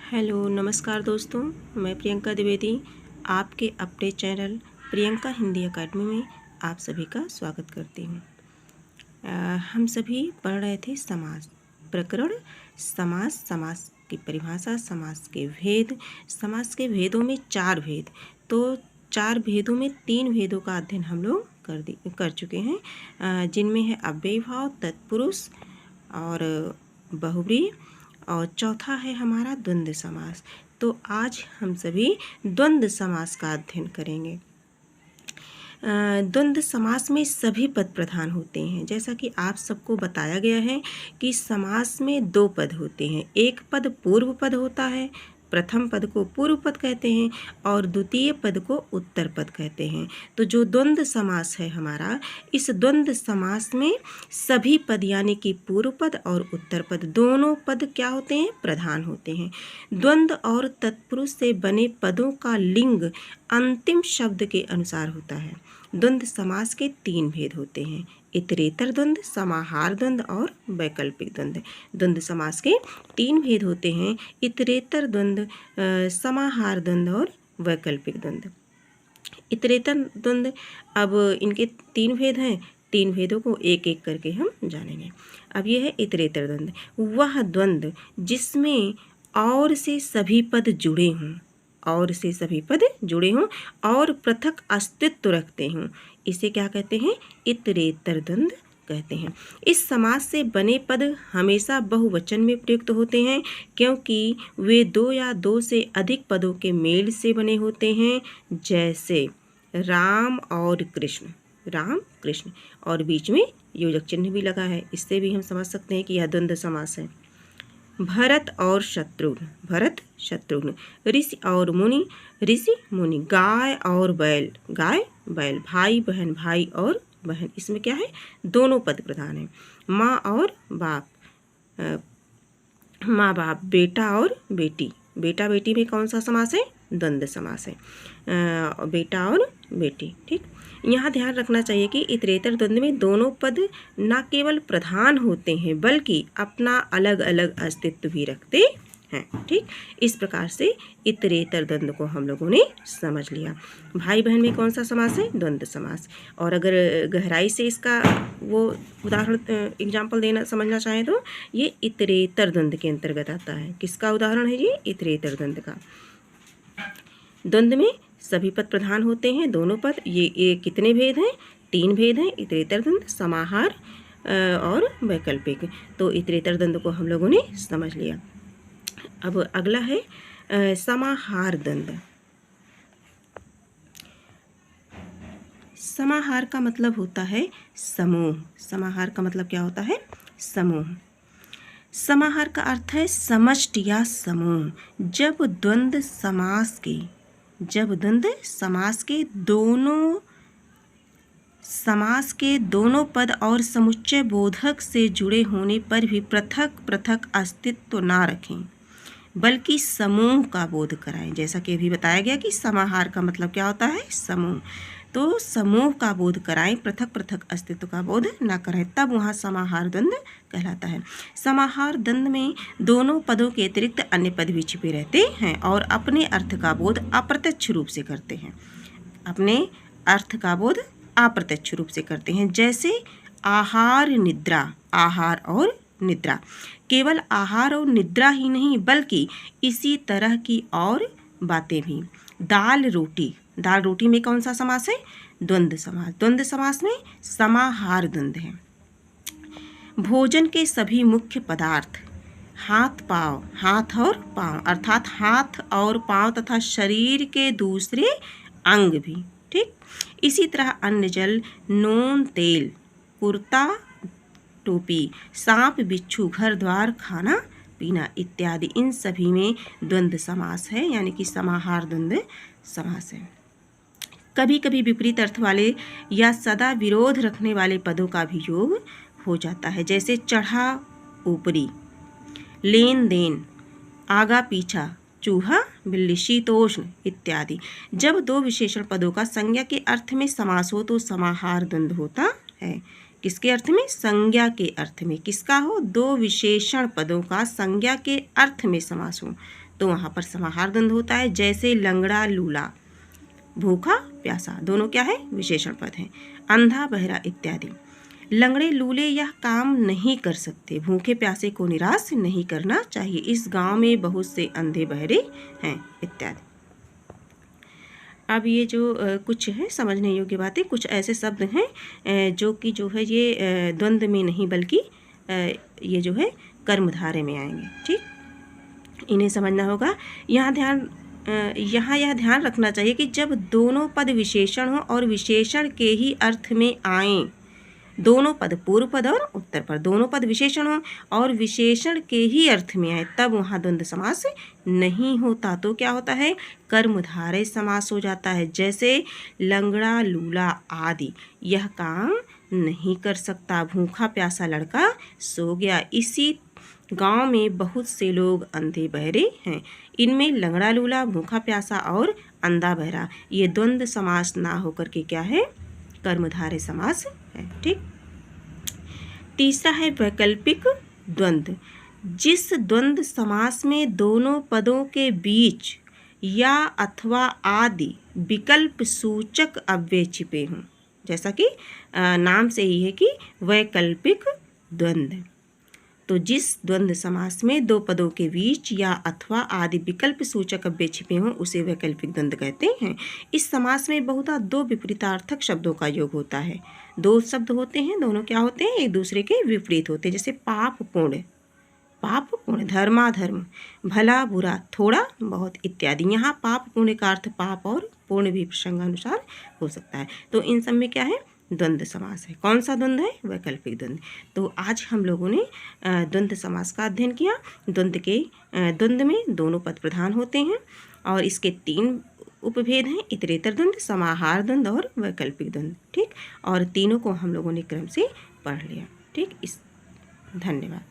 Hello नमस्कार दोस्तों, मैं प्रियंका द्विवेदी आपके अपने चैनल प्रियंका हिंदी एकेडमी में आप सभी का स्वागत करती हूँ। हम सभी पढ़ रहे थे समास प्रकरण समास की परिभाषा, समास के भेद। समास के भेदों में 4 भेद, तो 4 भेदों में 3 भेदों का अध्ययन हम लोग कर चुके हैं, जिनमें है अव्ययी भाव, तत्पुरुष और बहुव्रीहि, और चौथा है हमारा द्वंद्व समास। तो आज हम सभी द्वंद्व समास का अध्ययन करेंगे। द्वंद्व समास में सभी पद प्रधान होते हैं। जैसा कि आप सबको बताया गया है कि समास में 2 पद होते हैं। एक पद पूर्व पद होता है, प्रथम पद को पूर्व पद कहते हैं और द्वितीय पद को उत्तर पद कहते हैं। तो जो द्वंद्व समास है हमारा, इस द्वंद्व समास में सभी पद यानी कि पूर्व पद और उत्तर पद दोनों पद क्या होते हैं? प्रधान होते हैं। द्वंद्व और तत्पुरुष से बने पदों का लिंग अंतिम शब्द के अनुसार होता है। द्वंद्व समास के 3 भेद होते हैं: इतरेतर द्वंद्व, समाहार द्वंद्व और वैकल्पिक द्वंद्व। द्वंद्व समास के 3 भेद होते हैं: इतरेतर द्वंद्व, समाहार द्वंद्व और वैकल्पिक द्वंद्व। इतरेतर द्वंद्व, अब इनके 3 भेद हैं, 3 भेदों को एक एक करके हम जानेंगे। अब यह है इतरेतर द्वंद्व, वह द्वंद्व जिसमें और से सभी पद जुड़े हों, और से सभी पद जुड़े हों और पृथक अस्तित्व रखते हों, इसे क्या कहते हैं? इतरेतर द्वंद्व कहते हैं। इस समास से बने पद हमेशा बहुवचन में प्रयुक्त होते हैं, क्योंकि वे 2 या 2 से अधिक पदों के मेल से बने होते हैं। जैसे राम और कृष्ण, राम कृष्ण, और बीच में योजक चिन्ह भी लगा है, इससे भी हम समझ सकते हैं कि यह द्वंद्व समास है। भरत और शत्रुघ्न, भरत शत्रुघ्न। ऋषि और मुनि, ऋषि मुनि। गाय और बैल, गाय बैल। भाई बहन, भाई और बहन, इसमें क्या है? दोनों पद प्रधान है। माँ और बाप, माँ बाप। बेटा और बेटी, बेटा बेटी में कौन सा समास है? द्वंद्व समास है। बेटा और बेटी, ठीक। यहाँ ध्यान रखना चाहिए कि इतरेतर द्वंद्व में दोनों पद न केवल प्रधान होते हैं बल्कि अपना अलग अलग अस्तित्व भी रखते हैं, ठीक। इस प्रकार से इतरेतर द्वंद्व को हम लोगों ने समझ लिया। भाई बहन में कौन सा समास है? द्वंद्व समास। और अगर गहराई से इसका वो उदाहरण एग्जाम्पल देना समझना चाहें तो ये इतरेतर द्वंद्व के अंतर्गत आता है। किसका उदाहरण है ये? इतरेतर द्वंद्व का। द्वंद्व में सभी पद प्रधान होते हैं, दोनों पद। ये कितने भेद हैं? 3 भेद हैं: इतरेतर द्वंद्व, समाहार और वैकल्पिक। तो इतरेतर द्वंद्व को हम लोगों ने समझ लिया। अब अगला है समाहार द्वंद्व। समाहार का मतलब होता है समूह। समाहार का मतलब क्या होता है? समूह। समाहार का अर्थ है समष्टि या समूह। जब द्वंद्व समास के दोनों पद और समुच्चय बोधक से जुड़े होने पर भी पृथक पृथक अस्तित्व ना रखें बल्कि समूह का बोध कराएं। जैसा कि अभी बताया गया कि समाहार का मतलब क्या होता है? समूह। तो समूह का बोध कराएं, पृथक पृथक अस्तित्व का बोध ना कराएं, तब वहाँ समाहार द्वंद्व कहलाता है। समाहार द्वंद्व में दोनों पदों के अतिरिक्त अन्य पद भी छिपे रहते हैं और अपने अर्थ का बोध अप्रत्यक्ष रूप से करते हैं। अपने अर्थ का बोध अप्रत्यक्ष रूप से करते हैं। जैसे आहार निद्रा, आहार और निद्रा। केवल आहार और निद्रा ही नहीं बल्कि इसी तरह की और बातें भी। दाल रोटी, दाल रोटी में कौन सा समास है? द्वंद्व समास। द्वंद्व समास में समाहार द्वंद्व है। भोजन के सभी मुख्य पदार्थ, हाथ पाँव, हाथ और पाँव, अर्थात हाथ और पाँव तथा शरीर के दूसरे अंग भी, ठीक। इसी तरह अन्न जल, नून तेल, कुर्ता टोपी, सांप बिच्छू, घर द्वार, खाना पीना इत्यादि, इन सभी में द्वंद्व समास है, यानी कि समाहार द्वंद्व समास है। कभी कभी विपरीत अर्थ वाले या सदा विरोध रखने वाले पदों का भी योग हो जाता है। जैसे चढ़ा ऊपरी, लेन देन, आगा पीछा, चूहा बिल्ली, शीतोष्ण इत्यादि। जब 2 विशेषण पदों का संज्ञा के अर्थ में समास हो तो समाहार द्वंद्व होता है। किसके अर्थ में? संज्ञा के अर्थ में। किसका हो? 2 विशेषण पदों का संज्ञा के अर्थ में समास हो तो वहाँ पर समाहार द्वंद्व होता है। जैसे लंगड़ा लूला, भूखा प्यासा, दोनों क्या है? विशेषण पद हैं। अंधा बहरा इत्यादि। लंगड़े लूले यह काम नहीं कर सकते, भूखे प्यासे को निराश नहीं करना चाहिए, इस गांव में बहुत से अंधे बहरे हैं इत्यादि। अब ये जो कुछ है समझने योग्य बातें, कुछ ऐसे शब्द हैं जो कि जो है ये द्वंद्व में नहीं बल्कि ये जो है कर्मधारय में आएंगे। ठीक, इन्हें समझना होगा। यहाँ यह ध्यान रखना चाहिए कि जब दोनों पद विशेषण हो और विशेषण के ही अर्थ में आएँ, दोनों पद पूर्व पद और उत्तर पद, दोनों पद विशेषण हो और विशेषण के ही अर्थ में आए, तब वहाँ द्वंद्व समास नहीं होता। तो क्या होता है? कर्मधारय समास हो जाता है। जैसे लंगड़ा लूला आदि यह काम नहीं कर सकता, भूखा प्यासा लड़का सो गया, इसी गांव में बहुत से लोग अंधे बहरे हैं। इनमें लंगड़ा लूला, भूखा प्यासा और अंधा बहरा ये द्वंद्व समास ना होकर के क्या है? कर्मधारय समास है। ठीक, तीसरा है वैकल्पिक द्वंद्व। जिस द्वंद्व समास में दोनों पदों के बीच या अथवा आदि विकल्प सूचक अव्यय छिपे हों, जैसा कि नाम से ही है कि वैकल्पिक द्वंद्व। तो जिस द्वंद्व समास में दो पदों के बीच या अथवा आदि विकल्प सूचक अव्यय छिपे हों उसे वैकल्पिक द्वंद्व कहते हैं। इस समास में बहुधा दो विपरीतार्थक शब्दों का योग होता है। दो शब्द होते हैं, दोनों क्या होते हैं? एक दूसरे के विपरीत होते हैं। जैसे पाप पुण्य, पाप पुण्य, धर्माधर्म, भला बुरा, थोड़ा बहुत इत्यादि। यहाँ पाप पुण्य का अर्थ पाप और पुण्य भी प्रसंगानुसार हो सकता है। तो इन सब में क्या है? द्वंद्व समास है। कौन सा द्वंद्व है? वैकल्पिक द्वंद्व। तो आज हम लोगों ने द्वंद्व समास का अध्ययन किया। द्वंद्व में दोनों पद प्रधान होते हैं और इसके 3 उपभेद हैं, इतरेतर द्वंद्व, समाहार द्वंद्व और वैकल्पिक द्वंद्व। ठीक, और तीनों को हम लोगों ने क्रम से पढ़ लिया। ठीक, धन्यवाद।